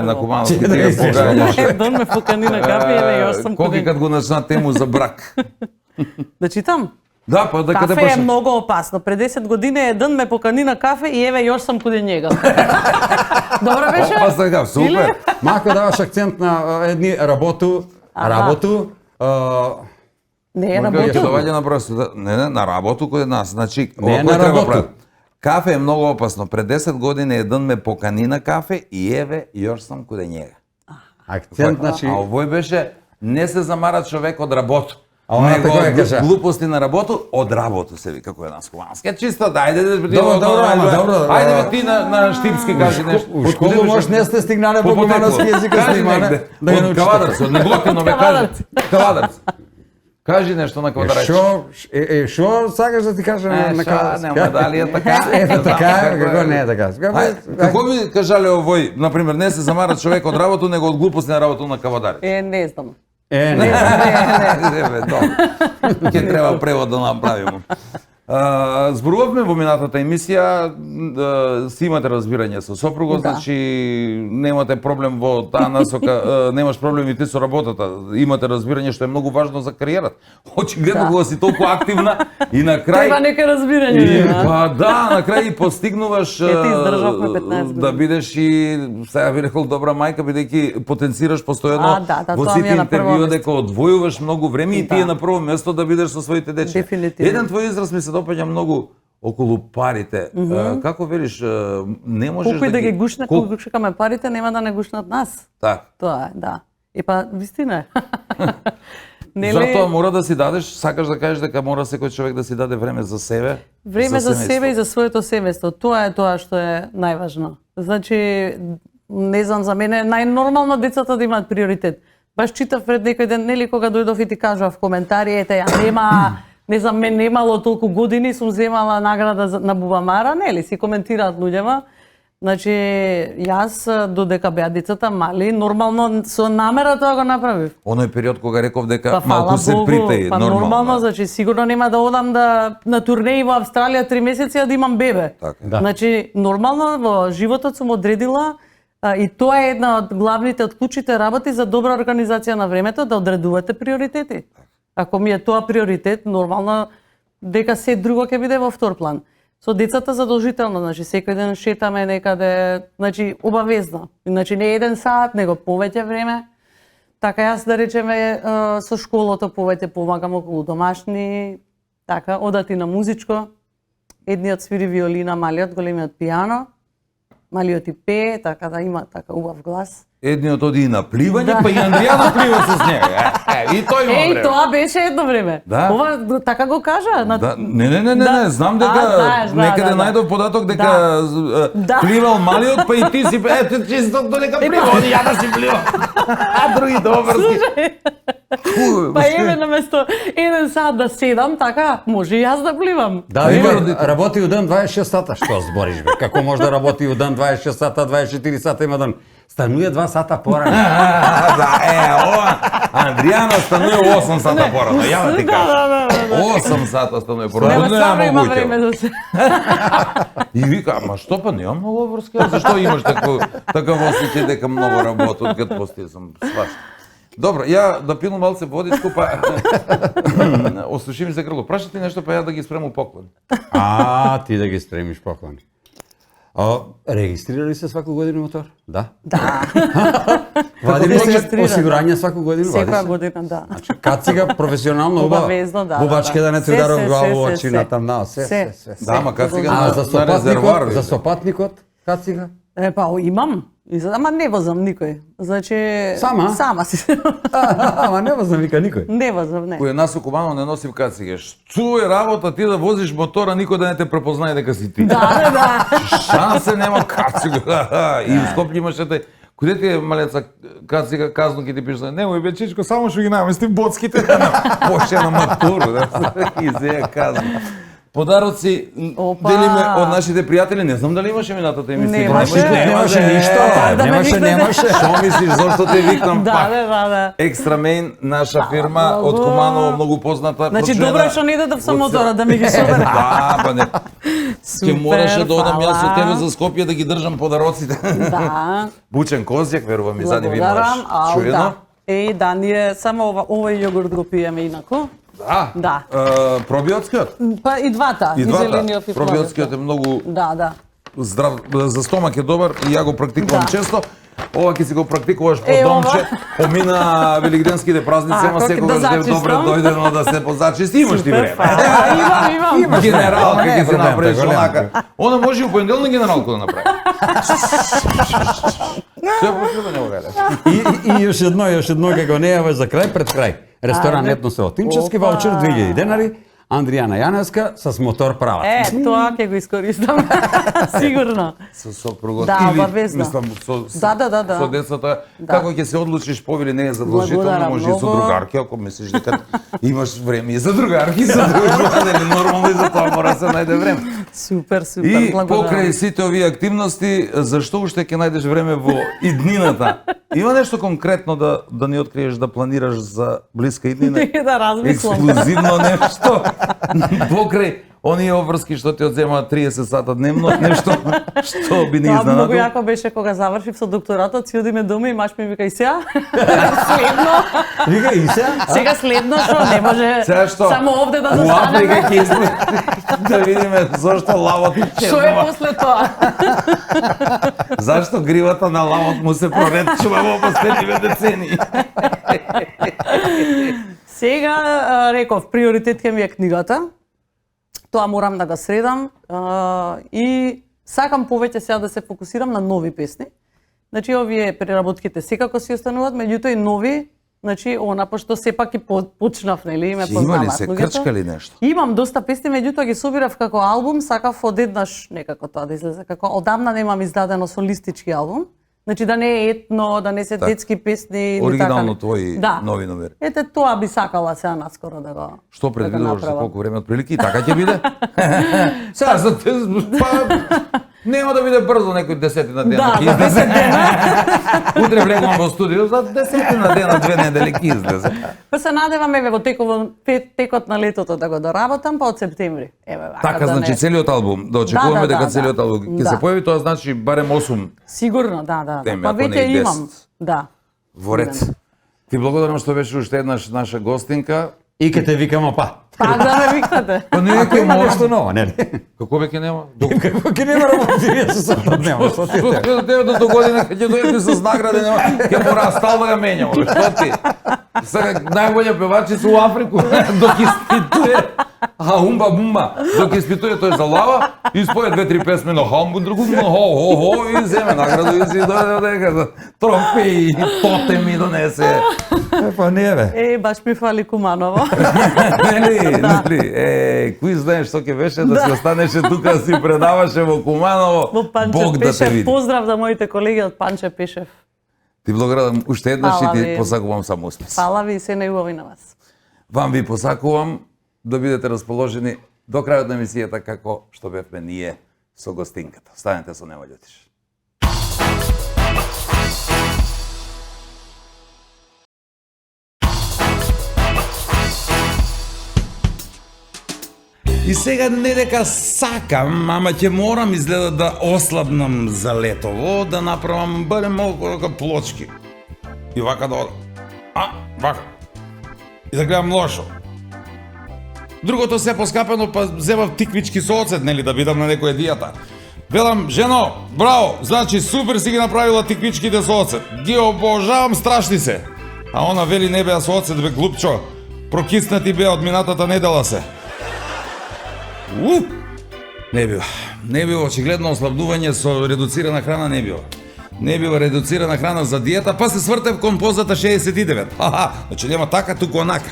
На Кумановски Чека да ти го ја извежбам. погаѓаш. Дон ме покани на кафе, еве још сум Колки куди. кад го на тему за брак? Да читам? Да, па дека те Кафе е паша. многу опасно. Пред 10 години еден ме покани на кафе и еве још сум куди njega. Добро беше? Опа, сега, супер. Малку даваш акцент на едни работу, Не е Може работил. ќе доаѓа на просто, не, на работу кој нас, значи, Не, ова на кој треба работу. прави. Кафе е многу опасно. Пред 10 години еден ме покани на кафе и еве још сам куде njega. акцент, значи... А овој беше не се замара човек од работу. А оната кој ја кажа? Глупости на работу, од работу се вика кој е нас Кумановски. Чисто, дајде да Добро, Ајде бе, ти на штипски кажи нешто. У школу може не сте стигнале по кумановски јазик да снимане, да ја Од научите. Кавадарц, од Неглотино ме кажи. Кавадарц. Кажи нешто на Кавадарц. Шо сакаш да ти кажам на Кавадарц? Нема дали е така. Ето така, како не е така. Како би кажале овој, например, не се замара човек од работу, него од глупости на работу на Кавадарец? Не знам. Не. Еве, добро. Ќе треба превод да направиме. Зборувавме во минатата емисија, си имате разбирање со сопругот, Да. значи немате проблем во таа насока, немаш проблем и ти со работата, имате разбирање што е многу важно за кариерата. Очигледно Да. кога си толку активна и на крај Треба нека разбирање. да. Па да, на крај и постигнуваш Ете, издржавме 15 години. да бидеш и сега би рекол добра мајка бидејќи потенцираш постојано Да, во тоа ми сите е на прво интервјуа место. дека одвојуваш многу време и ти Да. е на прво место да бидеш со своите дечиња. Дефинитивно. Еден твој израз ми се допаѓа многу околу парите. Како велиш, не можеш Колку и да ги гушне, Кол- колку гушкаме парите, нема да не гушнат нас. Так. Тоа е, да. И па, вистина е. Нели? Затоа мора да си дадеш, сакаш да кажеш дека мора секој човек да си даде време за себе. Време за себе и семејство. за своето семејство. Тоа е тоа што е најважно. Значи, не знам, за мене е најнормално децата да имаат приоритет. Баш читав пред некој ден, нели, кога дојдов и ти кажав коментари, ете, ја нема, не знам, мен немало толку години, сум земала награда на Бубамара, нели, си коментираат луѓева. Значи, јас додека беа децата мали, нормално со намера тоа го направив. Оној период кога реков дека Па фала малку се Богу, притаи, па нормално, значи сигурно нема да одам да на турнеи во Австралија 3 месеци а да имам бебе. Така. Да. Значи нормално во животот сум одредила и тоа е една од главните од клучите работи за добра организација на времето, да одредувате приоритети. Ако ми е тоа приоритет, нормално дека се друго ќе биде во втор план. Со децата задолжително, значи секој ден шетаме некаде, значи обавезно. Значи не 1 сат, него повеќе време. Така јас да речеме со школото повеќе помагам околу домашни, така одат и на музичко. Едниот свири виолина, малиот, големиот пијано. Малиот и пее, така да има така убав глас. Едниот оди и на пливање, Да. па и Андријана плива со него. И тој има Еј, време. тоа беше едно време. Да. Ова така го кажа. Да, не, Да. знам дека Знаеш, некаде да. најдов податок дека Да. пливал малиот, па и ти си, ето чисто додека плива, оди ја да си плива. А другите обрски. Па еве наместо 1 сат да седам, така, може и јас да пливам. Да, Па има има родители. работи у ден 26 сата, што збориш бе? Како може да работи у ден 26 сата, 24 сата има ден? Стануе 2 сата порано. Да, ова, Андријана стануе 8 сата порано, ја да ти кажам. 8 сата стануе порано. Нема стварно има моguće. време да се. И вика, ама што па нема многу обврски, а зашто имаш таков осеќај дека многу работи од кад постија сам свашта. Добро, ја да пилам малце водичко, па осуши ми се грло. Прашати нешто, па ја да ги спрему поклон. Ти да ги спремиш поклони. Регистрира ли се сваку година мотор? Да. Да, Вади ли се регистрира, осигурање сваку година? Вади секоја се? година, да. Кацига професионално убава. Обавезно, да. Бубачке да не ти Се, ударам се, глава се, во се, очи се. на тамна, се. Да, ама кацига А за на резервоар. сопатникот, за сопатникот, кацига? Па имам, ама не возам никој. Значи Сама? Сама си. Ама не возам вика никој. Не возам, не. Кој нас окубано не носив кациге. Што е работа ти да возиш мотора, никој да не те препознае дека си ти. Да. Шансе нема кацига. И у Скопје имаше те куде ти е малеца кацига казно ќе ти пише немој бе чичко само што ги наместим боцките. Поше на матуру, да. И се казно. Подароци Опа. делиме од нашите пријатели. Не знам дали имаше минатата емисија. Немаше. ништо. Да ме Немаше, викнете. немаше. Што мислиш зошто те викнам Да, пак? да. Екстра Мейн, наша фирма од Браво. Куманово, многу позната. Значи прочнена добро е што не идете со од мотора да ми ги собере. Да, па не. Ќе мораше да одам јас со фала. тебе за Скопје да ги држам подароците. Да. Бучен козјак, верувам ми зади ви Благодарам. имаш Ау, чуено. да. Да, ние само овој јогурт го пиеме инако. Да. Да. Пробиотскиот? Па и двата, И двата. зелениот и Пробиотскиот е многу Да. здрав, за стомак е добар и ја го практикувам Да. често. Ова ќе си го практикуваш по Е, домче, ова. помина великденските празници, ама Ако секогаш да да е добре зачистам. дојдено да се позачисти, имаш ти време. Имам. Генералка Не е ќе се проблем, направиш голем. онака. Она може и у понеделник генералку да направи. Се потребно не угаде. И još jedno како не е за крај пред крај. Ресторан Ајде. Етнос Отинчески Опа. ваучер 2000 денари. Андријана Јаневска с мотор прават. Тоа ќе го искористам. Сигурно. Со сопругот Да, или обавезно. мислам Да. со децата, Да. како ќе се одлучиш повели не е задолжително, Благодарам може и со многу. другарки, ако мислиш дека имаш време и за другарки, за дружување, нормално и за тоа мора да се најде време. Супер, И благодарам. покрај сите овие активности, зашто уште ќе најдеш време во иднината? Има нешто конкретно да ни откриеш, да планираш за блиска иднина? Не да размислам. Ексклузивно нешто? Покрај оние обврски што ти одземаат 30 сата дневно, нешто што би ни Тоа многу изненадило? јако беше кога завршив со докторатот, си одиме дома и маш ми вика и сега. Следно. Вика и се. Сега следно што не може Сега што? само овде да У Африка застанеме. ќе излезе да видиме зошто лавот Што е исчезнува. после тоа? Зашто гривата на лавот му се проретчува во последниве децении? Сега реков приоритет ќе ми е книгата. Тоа морам да го средам и сакам повеќе сега да се фокусирам на нови песни. Значи овие преработките секако си остануваат, меѓутоа и нови, значи она пошто сепак и почнав, нели, ме Ќе има ли познаваат се луѓето. крчка ли нешто? Имам доста песни, меѓутоа ги собирав како албум, сакав одеднаш некако тоа да излезе, како одамна немам издадено солистички албум. Значи да не е етно, да не се детски песни, или Оригинално така. твои нови номери. Ете тоа би сакала сега наскоро да го Што да го предвидуваш за направам. колку време од прилики? И така ќе биде? Сега за те, нема да биде брзо некој десетина дена. Да, ќе за излезе. 10 дена. Утре влегувам во студио, за десетина дена, 2 недели ќе излезе. Па се надевам еве во текот на летото да го доработам, па од септември. Еве вака Така, да значи не... целиот албум, да очекуваме дека да. целиот албум ќе Да. се појави, тоа значи барем 8 Сигурно, да. Теми, Па ако не веќе и 10. имам. Да. во ред. Ти благодарам што беше уште еднаш наша гостинка. И ке те викамо па. Пак да ме викнете. Па не Ако ќе има може. нешто ново, нели? Како бе ќе нема? Како ке нема работи со сата дневно, што ти е? До тебе до година ќе дојде со награди, нема, ќе мора стал да ја менјам. Што ти? Сега најголја певачица у Африку, док испитуе Аумба бумба, док испитуе тој за лава, испое 2-3 песми на хамбу, другу на хо и земе награду и си дојде дека за трофеи, тотеми донесе. Па не бе. Е, баш ми фали Куманово. Нели, кој знаеш што ќе беше да се останеше тука, да си предаваше во Куманово. Во Панче Бог да те Пешев. види. Поздрав за моите колеги од Панче Пешев. Ти благодарам уште еднаш и Фала ти ви. посакувам само успех. Фала ви и се најубави на вас. Вам ви посакувам да бидете расположени до крајот на емисијата како што бевме ние со гостинката. Станете со Нема Љутиш. И сега не дека сакам, ама ќе морам изгледа да ослабнам за летово, да направам барем малку така плочки. И вака да одам. Вака. И да гледам лошо. Другото се поскапено, па земав тиквички со оцет, нели, да бидам на некоја диета. Велам, жено, браво, значи супер си ги направила тиквичките со оцет. Ги обожавам, страшни се. А она вели не беа со оцет, бе глупчо. Прокиснати беа од минатата недела се. Не бива. Не бива, очигледно ослабнување со редуцирана храна не бива. Не бива редуцирана храна за диета, па се свртев кон позата 69. Значи нема така, туку онака.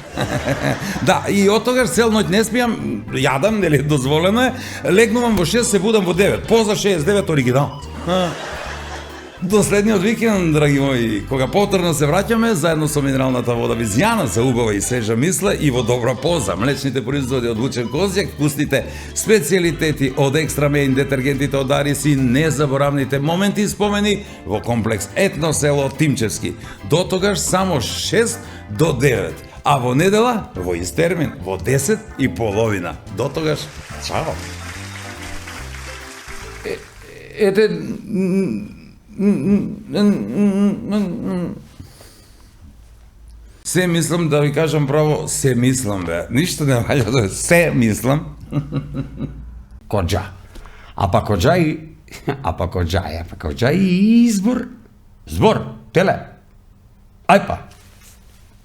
Да, и од тогаш цел ноќ не спијам, јадам, нели, дозволено е, легнувам во 6, се будам во 9. Поза 69 оригинал. До следниот викенд, драги мои, кога повторно се враќаме, заедно со минералната вода Визјана за убава и свежа мисла и во добра поза, млечните производи од Вучен Козјак, вкусните специјалитети од Екстра Мејн, детергентите од Арис и незаборавните моменти и спомени во комплекс Етно село Тимчевски. До тогаш само 6 до 9, а во недела во ист термин во 10:30. До тогаш, чао. Ете, се мислам да ви кажам право, се мислам бе. Ништо не ваѓа да се мислам. Коджа. А па коджа и избор. Збор, теле. Ај па.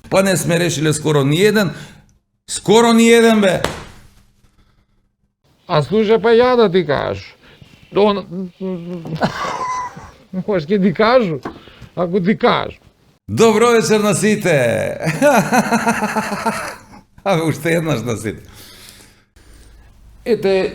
Па не сме решиле скоро ни еден бе. А слушай, па ја да ти кажу. Може ќе ти кажу, ако ти кажу. Добро вечер на сите. Абе, уште еднаш на сите. Ете,